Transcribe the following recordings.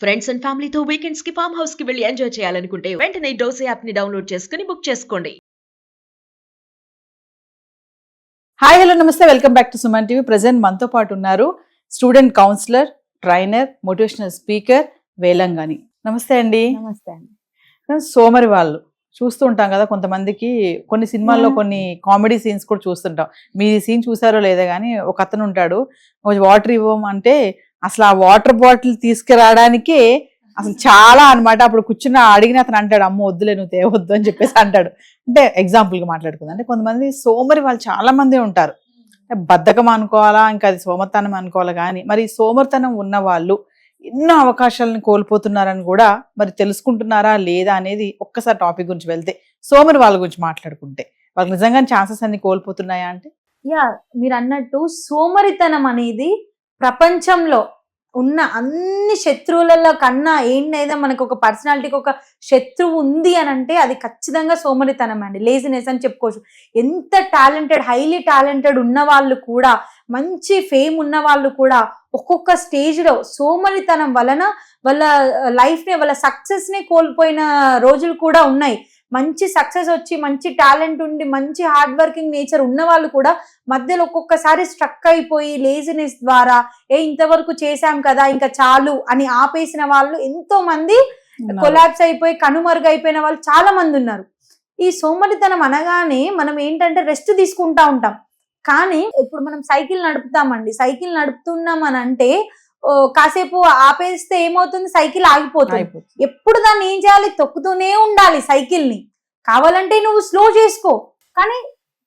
Friends and ఫ్యామిలీతో weekends కి farm house కి వెళ్ళి ఎంజాయ్ చేయాలనుకుంటే వెంటనే డోసే యాప్ ని డౌన్లోడ్ చేసుకుని బుక్ చేసుకోండి. హాయ్ హలో నమస్తే, welcome back to Suman TV. Present మనతో పాటు ఉన్నారు student counsellor, trainer, motivational speaker Velangani. నమస్తే అండి. నమస్తే అండి. సోమరి వాళ్ళు చూస్తూ ఉంటాం కదా, కొంతమందికి కొన్ని సినిమాల్లో కొన్ని కామెడీ సీన్స్ కూడా చూస్తుంటాం. మీ సీన్ చూసారో లేదా కానీ, ఒక అతను ఉంటాడు, వాటర్ ఇవ్వమంటే అసలు ఆ వాటర్ బాటిల్ తీసుకురావడానికి అసలు చాలా అనమాట. అప్పుడు కూర్చున్న అడిగిన అతను అంటాడు, అమ్మ వద్దులే నువ్వు తేవద్దు అని చెప్పేసి అంటాడు. అంటే ఎగ్జాంపుల్గా మాట్లాడుకుందాం. అంటే కొంతమంది సోమరి వాళ్ళు చాలా మంది ఉంటారు. బద్ధకం అనుకోవాలా, ఇంకా అది సోమరితనం అనుకోవాలా, కానీ మరి సోమరితనం ఉన్న వాళ్ళు ఎన్నో అవకాశాలను కోల్పోతున్నారని కూడా మరి తెలుసుకుంటున్నారా లేదా అనేది ఒక్కసారి టాపిక్ గురించి వెళ్తే, సోమరి వాళ్ళ గురించి మాట్లాడుకుంటే వాళ్ళకి నిజంగా ఛాన్సెస్ అన్ని కోల్పోతున్నాయా అంటే? మీరు అన్నట్టు సోమరితనం అనేది ప్రపంచంలో ఉన్న అన్ని శత్రువులలో కన్నా ఏంటైనా మనకు ఒక పర్సనాలిటీకి ఒక శత్రువు ఉంది అని అంటే అది ఖచ్చితంగా సోమరితనం అండి, లేజినెస్ అని చెప్పుకోవచ్చు. ఎంత టాలెంటెడ్, హైలీ టాలెంటెడ్ ఉన్న వాళ్ళు కూడా, మంచి ఫేమ్ ఉన్న వాళ్ళు కూడా ఒక్కొక్క స్టేజ్లో సోమరితనం వలన వాళ్ళ లైఫ్ని, వాళ్ళ సక్సెస్ని కోల్పోయిన రోజులు కూడా ఉన్నాయి. మంచి సక్సెస్ వచ్చి, మంచి టాలెంట్ ఉండి, మంచి హార్డ్ వర్కింగ్ నేచర్ ఉన్న వాళ్ళు కూడా మధ్యలో ఒక్కొక్కసారి స్ట్రక్ అయిపోయి లేజినెస్ ద్వారా ఇంతవరకు చేశాం కదా ఇంకా చాలు అని ఆపేసిన వాళ్ళు ఎంతో మంది, కొలాప్స్ అయిపోయి కనుమరుగైపోయిన వాళ్ళు చాలా మంది ఉన్నారు. ఈ సోమరితనం అనగానే మనం ఏంటంటే రెస్ట్ తీసుకుంటా ఉంటాం. కానీ ఇప్పుడు మనం సైకిల్ నడుపుతామండి, సైకిల్ నడుపుతున్నాం అని అంటే కాసేపు ఆపేస్తే ఏమవుతుంది, సైకిల్ ఆగిపోతుంది. ఎప్పుడు దాన్ని ఏం చేయాలి, తొక్కుతూనే ఉండాలి సైకిల్ ని. కావాలంటే నువ్వు స్లో చేసుకో, కానీ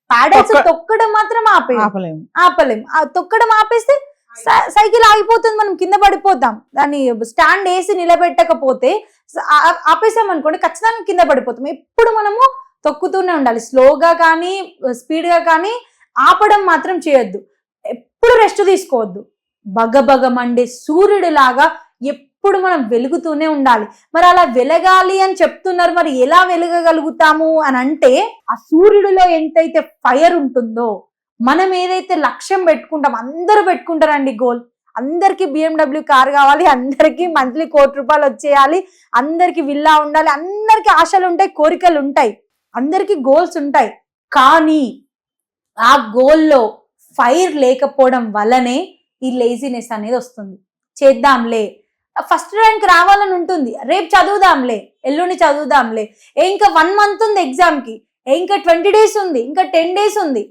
ప్యాడల్స్ తొక్కడం మాత్రం ఆపలేము. తొక్కడం ఆపేస్తే సైకిల్ ఆగిపోతుంది, మనం కింద పడిపోతాం. దాన్ని స్టాండ్ వేసి నిలబెట్టకపోతే ఆపేసాం అనుకోండి, ఖచ్చితంగా కింద పడిపోతాం. ఎప్పుడు మనము తొక్కుతూనే ఉండాలి, స్లోగా కానీ స్పీడ్ గా కానీ. ఆపడం మాత్రం చేయొద్దు, ఎప్పుడు రెస్ట్ తీసుకోవద్దు. బగబగ మండే సూర్యుడు లాగా ఎప్పుడు మనం వెలుగుతూనే ఉండాలి. మరి అలా వెలగాలి అని చెప్తున్నారు, మరి ఎలా వెలగగలుగుతాము అని అంటే, ఆ సూర్యుడిలో ఎంతైతే ఫైర్ ఉంటుందో, మనం ఏదైతే లక్ష్యం పెట్టుకుంటాం, అందరూ పెట్టుకుంటారండి గోల్. అందరికి BMW కార్ కావాలి, అందరికి మంత్లీ ₹1,00,00,000 వచ్చేయాలి, అందరికి విల్లా ఉండాలి, అందరికి ఆశలు ఉంటాయి, కోరికలు ఉంటాయి, అందరికి గోల్స్ ఉంటాయి. కానీ ఆ గోల్లో ఫైర్ లేకపోవడం వల్లనే ఈ లేజినెస్ అనేది వస్తుంది. చేద్దాంలే, ఫస్ట్ ర్యాంక్ రావాలని ఉంటుంది, రేపు చదువుదాంలే, ఎల్లుండి చదువుదాంలే, ఇంకా 1 month ఉంది ఎగ్జామ్ కి, ఇంకా 20 days ఉంది, ఇంకా 10 days ఉంది.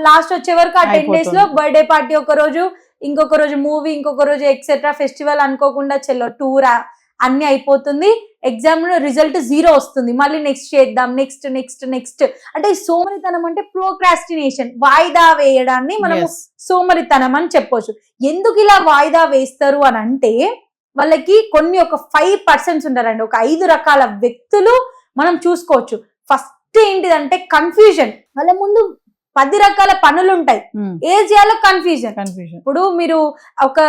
లాస్ట్ వచ్చే వరకు ఆ 10 days లో బర్త్డే పార్టీ ఒక రోజు, ఇంకొక రోజు మూవీ, ఇంకొక రోజు ఎక్సెట్రా ఫెస్టివల్, అనుకోకుండా చెల్లో టూర్, అన్ని అయిపోతుంది. ఎగ్జామ్ రిజల్ట్ 0 వస్తుంది. మళ్ళీ నెక్స్ట్ చేద్దాం, నెక్స్ట్ నెక్స్ట్ నెక్స్ట్. అంటే ఈ సోమరితనం అంటే ప్రోక్రాస్టినేషన్, వాయిదా వేయడాన్ని మనం సోమరితనం అని చెప్పొచ్చు. ఎందుకు ఇలా వాయిదా వేస్తారు అని అంటే, వాళ్ళకి కొన్ని ఒక 5% ఉంటారండి, ఒక 5 రకాల వ్యక్తులు మనం చూసుకోవచ్చు. ఫస్ట్ ఏంటిదంటే కన్ఫ్యూజన్. వాళ్ళ ముందు 10 రకాల పనులు ఉంటాయి, ఏం చేయాలో కన్ఫ్యూజన్. ఇప్పుడు మీరు ఒక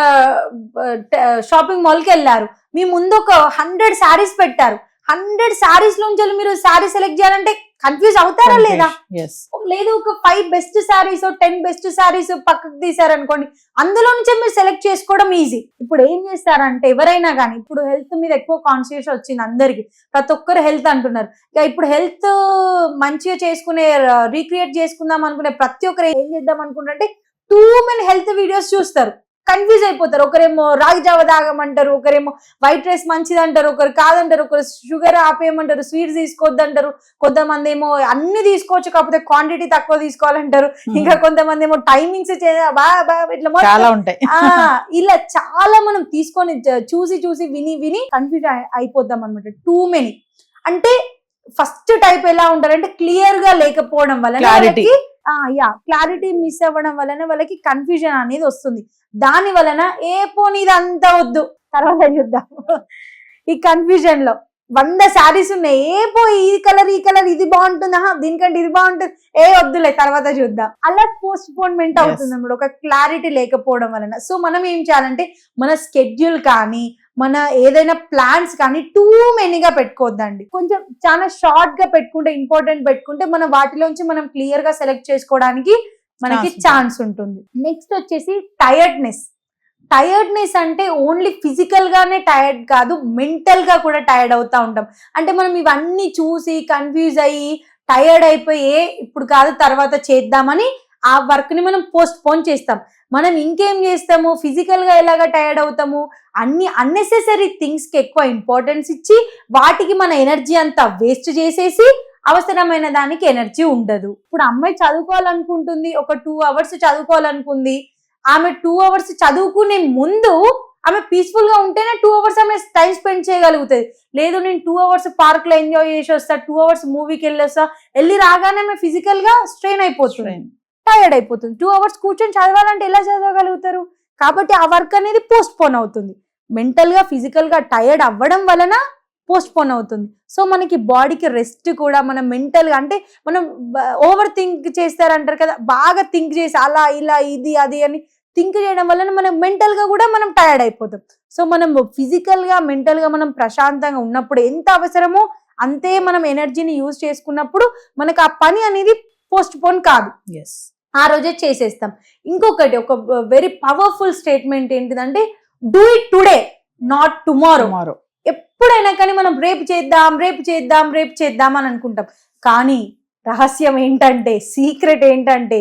షాపింగ్ మాల్ కి వెళ్ళారు, మీ ముందు ఒక 100 శారీస్ పెట్టారు, 100 శారీస్ నుంచి మీరు శారీ సెలెక్ట్ చేయాలంటే కన్ఫ్యూజ్ అవుతారా లేదా? లేదు, ఒక 5 బెస్ట్ శారీస్, 10 బెస్ట్ శారీస్ పక్కకు తీసారనుకోండి, అందులో నుంచే మీరు సెలెక్ట్ చేసుకోవడం ఈజీ. ఇప్పుడు ఏం చేస్తారంటే, ఎవరైనా కానీ ఇప్పుడు హెల్త్ మీద ఎక్కువ కాన్షియస్ వచ్చింది అందరికి, ప్రతి ఒక్కరు హెల్త్ అంటున్నారు. ఇక ఇప్పుడు హెల్త్ మంచిగా చేసుకునే, రీక్రియేట్ చేసుకుందాం అనుకునే ప్రతి ఒక్కరు ఏం చేద్దాం అనుకుంటారంటే, టూ మెనీ హెల్త్ వీడియోస్ చూస్తారు, కన్ఫ్యూజ్ అయిపోతారు. ఒకరేమో రాగి జావ తాగమంటారు, ఒకరేమో వైట్ రైస్ మంచిది అంటారు, ఒకరు కాదంటారు, ఒకరు షుగర్ ఆపేయమంటారు, స్వీట్స్ తీసుకోవద్దంటారు, కొంతమంది ఏమో అన్ని తీసుకోవచ్చు కాకపోతే క్వాంటిటీ తక్కువ తీసుకోవాలంటారు, ఇంకా కొంతమంది ఏమో టైమింగ్స్ ఇట్లా ఉంటాయి. ఇలా చాలా మనం తీసుకొని చూసి చూసి విని విని కన్ఫ్యూజ్ అయిపోద్దాం అనమాట. టూ మెనీ అంటే ఫస్ట్ టైప్ ఎలా ఉంటారంటే, క్లియర్ గా లేకపోవడం వలన క్లారిటీ మిస్ అవ్వడం వలన వాళ్ళకి కన్ఫ్యూజన్ అనేది వస్తుంది. దాని వలన పోనీదంతా వద్దు, తర్వాత చూద్దాం. ఈ కన్ఫ్యూజన్ లో 100 శారీస్ ఉన్నాయి, ఈ కలర్ ఇది బాగుంటుంది, దీనికంటే ఇది బాగుంటుంది, వద్దులే తర్వాత చూద్దాం, అలా పోస్ట్ పోన్మెంట్ అవుతుంది అన్నమాట, ఒక క్లారిటీ లేకపోవడం వలన. సో మనం ఏం చేయాలంటే, మన స్కెడ్యూల్ కానీ మన ఏదైనా ప్లాన్స్ కానీ టూ మెనీగా పెట్టుకోవద్దండి. కొంచెం చాలా షార్ట్ గా పెట్టుకుంటే, ఇంపార్టెంట్ పెట్టుకుంటే మన వాటిలోంచి మనం క్లియర్ గా సెలెక్ట్ చేసుకోవడానికి మనకి ఛాన్స్ ఉంటుంది. నెక్స్ట్ వచ్చేసి టైర్డ్నెస్. టైర్డ్నెస్ అంటే ఓన్లీ ఫిజికల్ గానే టైర్డ్ కాదు, మెంటల్ గా కూడా టైర్డ్ అవుతా ఉంటాం. అంటే మనం ఇవన్నీ చూసి కన్ఫ్యూజ్ అయ్యి టైర్డ్ అయిపోయి ఇప్పుడు కాదు తర్వాత చేద్దామని ఆ వర్క్ ని మనం పోస్ట్ పోన్ చేస్తాం. మనం ఇంకేం చేస్తాము, ఫిజికల్ గా ఎలాగా టైర్డ్ అవుతాము, అన్ని అన్నెసెసరీ థింగ్స్ కి ఎక్కువ ఇంపార్టెన్స్ ఇచ్చి వాటికి మన ఎనర్జీ అంతా వేస్ట్ చేసేసి అవసరమైన దానికి ఎనర్జీ ఉండదు. ఇప్పుడు అమ్మాయి చదువుకోవాలనుకుంటుంది, ఒక 2 hours చదువుకోవాలనుకుంది, ఆమె 2 hours చదువుకునే ముందు ఆమె పీస్ఫుల్ గా ఉంటేనే 2 hours ఆమె టైం స్పెండ్ చేయగలుగుతుంది. లేదు నేను 2 hours పార్క్ లో ఎంజాయ్ చేసి వస్తా, 2 hours మూవీకి వెళ్ళొస్తా, వెళ్ళి రాగానే ఆమె ఫిజికల్ గా స్ట్రెయిన్ అయిపోతుంది, టైర్డ్ అయిపోతుంది. 2 hours కూర్చొని చదవాలంటే ఎలా చదవగలుగుతారు? కాబట్టి ఆ వర్క్ అనేది పోస్ట్ పోన్ అవుతుంది. మెంటల్ గా ఫిజికల్ గా టైర్డ్ అవ్వడం వలన పోస్ట్ పోన్ అవుతుంది. సో మనకి బాడీకి రెస్ట్ కూడా, మనం మెంటల్ గా అంటే మనం ఓవర్ థింక్ చేస్తారంటారు కదా, బాగా థింక్ చేసి అలా ఇలా ఇది అది అని థింక్ చేయడం వలన మనం మెంటల్ గా కూడా మనం టైర్డ్ అయిపోతాం. సో మనం ఫిజికల్ గా మెంటల్ గా మనం ప్రశాంతంగా ఉన్నప్పుడు ఎంత అవసరమో అంతే మనం ఎనర్జీని యూజ్ చేసుకున్నప్పుడు మనకు ఆ పని అనేది పోస్ట్ పోన్ కాదు, ఆ రోజే చేసేస్తాం. ఇంకొకటి ఒక వెరీ పవర్ఫుల్ స్టేట్మెంట్ ఏంటిదంటే do it today not tomorrow. ఎప్పుడైనా కానీ మనం రేపు చేద్దాం రేపు చేద్దాం రేపు చేద్దాం అని అనుకుంటాం, కానీ రహస్యం ఏంటంటే, సీక్రెట్ ఏంటంటే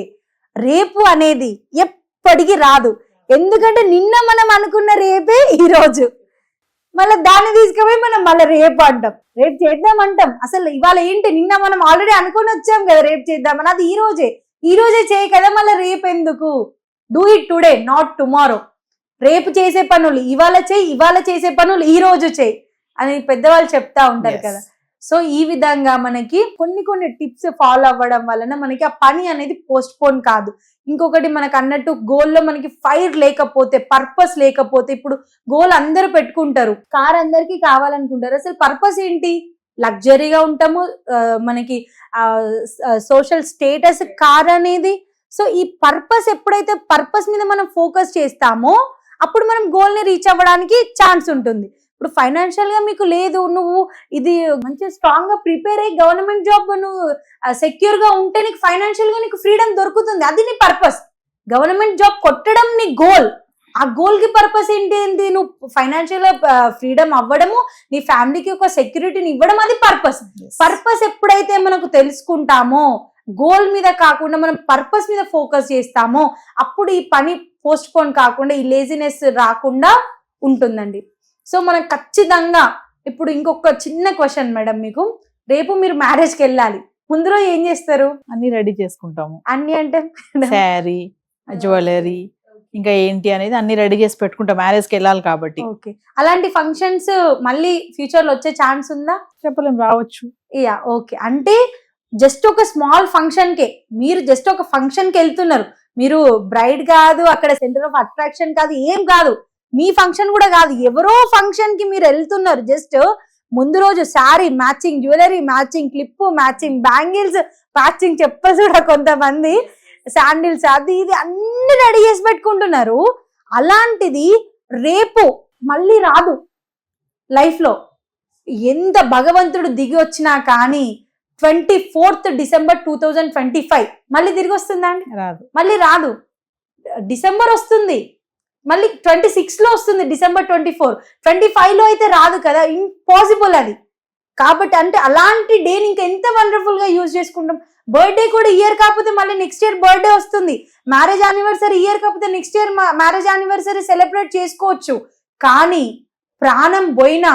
రేపు అనేది ఎప్పటికీ రాదు. ఎందుకంటే నిన్న మనం అనుకున్న రేపే ఈ రోజు, మళ్ళీ దాన్ని తీసుకుపోయి మనం మళ్ళీ రేపు అంటాం, రేపు చేద్దాం అంటాం. అసలు ఇవాళ ఏంటి, నిన్న మనం ఆల్రెడీ అనుకుని వచ్చాం కదా రేపు చేద్దామని, అది ఈ రోజే చేయి కదా, మళ్ళీ రేపు ఎందుకు? Do it today not tomorrow. రేపు చేసే పనులు ఇవాళ చేయి, ఇవాళ చేసే పనులు ఈ రోజు చేయి అని పెద్దవాళ్ళు చెప్తా ఉంటారు కదా. సో ఈ విధంగా మనకి కొన్ని టిప్స్ ఫాలో అవ్వడం వలన మనకి ఆ పని అనేది పోస్ట్ పోన్ కాదు. ఇంకొకటి మనకు అన్నట్టు గోల్లో మనకి ఫైర్ లేకపోతే, పర్పస్ లేకపోతే, ఇప్పుడు గోల్ అందరూ పెట్టుకుంటారు, కార్ అందరికీ కావాలనుకుంటారు, అసలు పర్పస్ ఏంటి? లగ్జరీగా ఉంటాము, మనకి సోషల్ స్టేటస్ కార్ అనేది. సో ఈ పర్పస్ ఎప్పుడైతే పర్పస్ మీద మనం ఫోకస్ చేస్తామో అప్పుడు మనం గోల్ ని రీచ్ అవ్వడానికి ఛాన్స్ ఉంటుంది. ఇప్పుడు ఫైనాన్షియల్ గా మీకు లేదు, నువ్వు ఇది మంచి స్ట్రాంగ్ గా ప్రిపేర్ అయ్యి గవర్నమెంట్ జాబ్ నువ్వు సెక్యూర్ గా ఉంటే నీకు ఫైనాన్షియల్ గా నీకు ఫ్రీడమ్ దొరుకుతుంది, అది నీ పర్పస్. గవర్నమెంట్ జాబ్ కొట్టడం నీ గోల్, ఆ గోల్ కి పర్పస్ ఏంటి? నువ్వు ఫైనాన్షియల్ ఫ్రీడమ్ అవ్వడము, నీ ఫ్యామిలీకి ఒక సెక్యూరిటీని ఇవ్వడం, అది పర్పస్. పర్పస్ ఎప్పుడైతే మనకు తెలుసుకుంటామో, గోల్ మీద కాకుండా మనం పర్పస్ మీద ఫోకస్ చేస్తామో అప్పుడు ఈ పని పోస్ట్ పోన్ కాకుండా ఈ లేజినెస్ రాకుండా ఉంటుందండి. సో మనం ఖచ్చితంగా ఇప్పుడు ఇంకొక చిన్న క్వశ్చన్ మేడం మీకు, రేపు మీరు మ్యారేజ్కి వెళ్ళాలి, ముందు రోజు ఏం చేస్తారు? అన్ని రెడీ చేసుకుంటాము. అన్ని అంటే శారీ, జ్యువెలరీ, ఇంకా ఏంటి అనేది అన్ని రెడీ చేసి పెట్టుకుంటాం, మ్యారేజ్కి వెళ్ళాలి కాబట్టి. ఓకే, అలాంటి ఫంక్షన్స్ మళ్ళీ ఫ్యూచర్ లో వచ్చే ఛాన్స్ ఉందా? చెప్పలేం, రావచ్చు. Yeah, okay. అంటే జస్ట్ ఒక స్మాల్ ఫంక్షన్ కే, మీరు జస్ట్ ఒక ఫంక్షన్ కి వెళ్తున్నారు, మీరు బ్రైడ్ కాదు, అక్కడ సెంటర్ ఆఫ్ అట్రాక్షన్ కాదు, ఏం కాదు, మీ ఫంక్షన్ కూడా కాదు, ఎవరో ఫంక్షన్ కి మీరు వెళ్తున్నారు. జస్ట్ ముందు రోజు sari matching, jewellery matching, clip matching, bangles matching, chappals కూడా కొంతమంది, శాండిల్స్, అది ఇది అన్ని రెడీ చేసి పెట్టుకుంటున్నారు. అలాంటిది రేపు మళ్ళీ రాదు లైఫ్ లో. ఎంత భగవంతుడు దిగి వచ్చినా కానీ 24th December 2025 మళ్ళీ తిరిగి వస్తుందా అండి? రాదు, మళ్ళీ రాదు. డిసెంబర్ వస్తుంది, మళ్ళీ 26 లో వస్తుంది, December 24. 25 లో అయితే రాదు కదా, ఇంపాసిబుల్ అది. కాబట్టి అంటే అలాంటి డేని ఇంకా ఎంత వండర్ఫుల్ గా యూజ్ చేసుకుంటాం. బర్త్డే కూడా ఇయర్ కాకపోతే మళ్ళీ నెక్స్ట్ ఇయర్ బర్త్డే వస్తుంది, మ్యారేజ్ యానివర్సరీ ఇయర్ కాకపోతే next year marriage anniversary celebrate చేసుకోవచ్చు. కానీ ప్రాణం పోయినా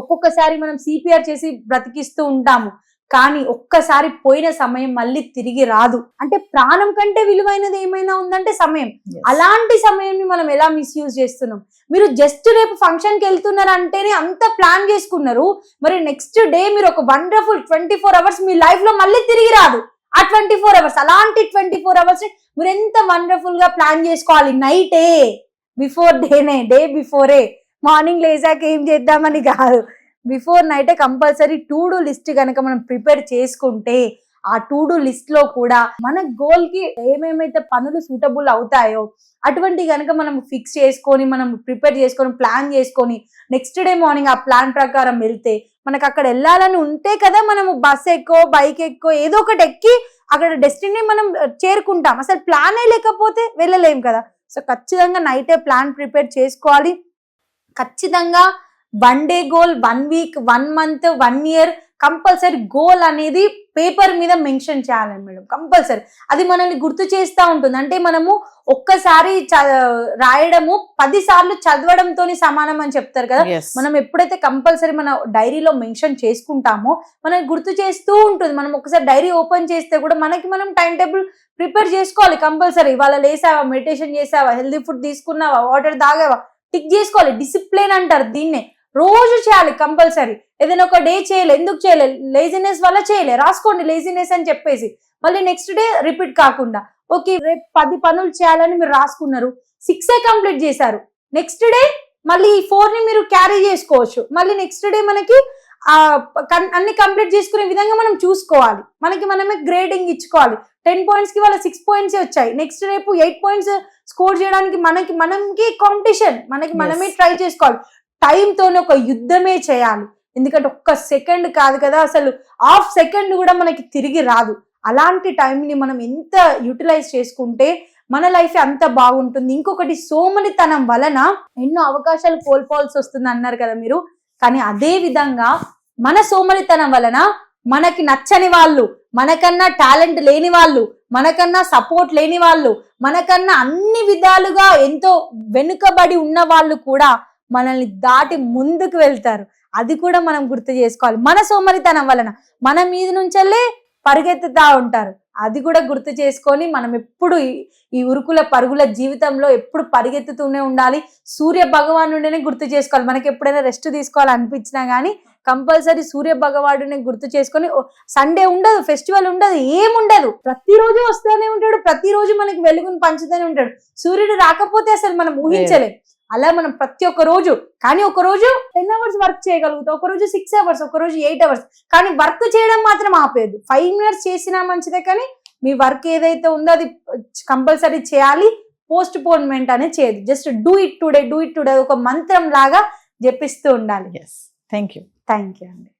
ఒక్కొక్కసారి మనం సిపిఆర్ చేసి బ్రతికిస్తూ ఉంటాము, కానీ ఒక్కసారి పోయిన సమయం మళ్ళీ తిరిగి రాదు. అంటే ప్రాణం కంటే విలువైనది ఏమైనా ఉందంటే సమయం. అలాంటి సమయాన్ని మనం ఎలా మిస్యూజ్ చేస్తున్నాం? మీరు జస్ట్ రేపు ఫంక్షన్ కి వెళ్తున్నారు అంటేనే అంత ప్లాన్ చేసుకున్నారు, మరి నెక్స్ట్ డే మీరు ఒక వండర్ఫుల్ 24 hours మీ లైఫ్ లో మళ్ళీ తిరిగి రాదు. ఆ 24 hours, అలాంటి 24 hours మీరు ఎంత వండర్ఫుల్ గా ప్లాన్ చేసుకోవాలి. నైటే, బిఫోర్ డే బిఫోరే, మార్నింగ్ లేచాక ఏం చేద్దామని కాదు, బిఫోర్ నైటే కంపల్సరీ టు డూ లిస్ట్ కనుక మనం ప్రిపేర్ చేసుకుంటే ఆ టు డూ లిస్ట్ లో కూడా మన గోల్ కి ఏమేమైతే పనులు సూటబుల్ అవుతాయో అటువంటి కనుక మనం ఫిక్స్ చేసుకొని, మనం ప్రిపేర్ చేసుకొని, ప్లాన్ చేసుకొని నెక్స్ట్ డే మార్నింగ్ ఆ ప్లాన్ ప్రకారం వెళ్తే, మనకు అక్కడ వెళ్ళాలని ఉంటే కదా మనము బస్ ఎక్కో బైక్ ఎక్కో ఏదో ఒకటి ఎక్కి అక్కడ డెస్టినీ మనం చేరుకుంటాం. అసలు ప్లానే లేకపోతే వెళ్ళలేం కదా. సో ఖచ్చితంగా నైటే ప్లాన్ ప్రిపేర్ చేసుకోవాలి. ఖచ్చితంగా 1 day goal, 1 week, 1 month, 1 year compulsory goal అనేది పేపర్ మీద మెన్షన్ చేయాలి మేడం, కంపల్సరీ. అది మనల్ని గుర్తు చేస్తూ ఉంటుంది. అంటే మనము ఒక్కసారి రాయడము 10 సార్లు చదవడంతో సమానం అని చెప్తారు కదా. మనం ఎప్పుడైతే కంపల్సరీ మన డైరీలో మెన్షన్ చేసుకుంటామో మనకి గుర్తు చేస్తూ ఉంటుంది. మనం ఒకసారి డైరీ ఓపెన్ చేస్తే కూడా మనకి మనం టైం టేబుల్ ప్రిపేర్ చేసుకోవాలి కంపల్సరీ. ఇవాళ లేసావా, మెడిటేషన్ చేసావా, హెల్దీ ఫుడ్ తీసుకున్నావా, వాటర్ తాగావా, టిక్ చేసుకోవాలి. డిసిప్లిన్ అంటారు దీన్నే. రోజు చేయాలి కంపల్సరీ. ఏదైనా ఒక డే చేయలే, ఎందుకు చేయలే, లేజినెస్ వల్ల చేయలే, రాసుకోండి లేజినెస్ అని చెప్పేసి. మళ్ళీ నెక్స్ట్ డే రిపీట్ కాకుండా ఓకే రేపు 10 పనులు చేయాలని మీరు రాసుకున్నారు, 6 కంప్లీట్ చేశారు. నెక్స్ట్ డే మళ్ళీ 4 మీరు క్యారీ చేసుకోవచ్చు. మళ్ళీ నెక్స్ట్ డే మనకి అన్ని కంప్లీట్ చేసుకునే విధంగా మనం చూసుకోవాలి. మనకి మనమే గ్రేడింగ్ ఇచ్చుకోవాలి. 10 points కి వాళ్ళ 6 points వచ్చాయి, నెక్స్ట్ రేపు 8 points స్కోర్ చేయడానికి మనకి కాంపిటీషన్, మనమే ట్రై చేసుకోవాలి. టైంతోనే ఒక యుద్ధమే చేయాలి. ఎందుకంటే ఒక్క సెకండ్ కాదు కదా, అసలు హాఫ్ సెకండ్ కూడా మనకి తిరిగి రాదు. అలాంటి టైంని మనం ఎంత యూటిలైజ్ చేసుకుంటే మన లైఫ్ అంత బాగుంటుంది. ఇంకొకటి సోమరితనం వలన ఎన్నో అవకాశాలు కోల్పోవాల్సి వస్తుంది అన్నారు కదా మీరు. కానీ అదే విధంగా మన సోమరితనం వలన మనకి నచ్చని వాళ్ళు, మనకన్నా టాలెంట్ లేని వాళ్ళు, మనకన్నా సపోర్ట్ లేని వాళ్ళు, మనకన్నా అన్ని విధాలుగా ఎంతో వెనుకబడి ఉన్న వాళ్ళు కూడా మనల్ని దాటి ముందుకు వెళ్తారు. అది కూడా మనం గుర్తు చేసుకోవాలి. మన సోమరితనం వలన మన మీద నుంచెల్లే పరిగెత్తుతా ఉంటారు. అది కూడా గుర్తు చేసుకొని మనం ఎప్పుడు ఈ ఉరుకుల పరుగుల జీవితంలో ఎప్పుడు పరిగెత్తుతూనే ఉండాలి. సూర్య భగవానుడినే గుర్తు చేసుకోవాలి. మనకి ఎప్పుడైనా రెస్ట్ తీసుకోవాలనిపించినా కానీ కంపల్సరీ సూర్య భగవానుడిని గుర్తు చేసుకొని, సండే ఉండదు, ఫెస్టివల్ ఉండదు, ఏముండదు, ప్రతిరోజు వస్తూనే ఉంటాడు, ప్రతిరోజు మనకి వెలుగును పంచుతూనే ఉంటాడు. సూర్యుడు రాకపోతే అసలు మనం ఊహించలేం. అలా మనం ప్రతి ఒక్క రోజు, కానీ ఒక రోజు 10 hours వర్క్ చేయగలుగుతాం, ఒక రోజు 6 hours, ఒక రోజు 8 hours, కానీ వర్క్ చేయడం మాత్రం ఆపేది. 5 minutes చేసినా మంచిదే, కానీ మీ వర్క్ ఏదైతే ఉందో అది కంపల్సరీ చేయాలి. పోస్ట్ పోన్మెంట్ అనేది చేయదు. జస్ట్ డూ ఇట్ టుడే ఒక మంత్రం లాగా జపిస్తూ ఉండాలి. థ్యాంక్ యూ అండి.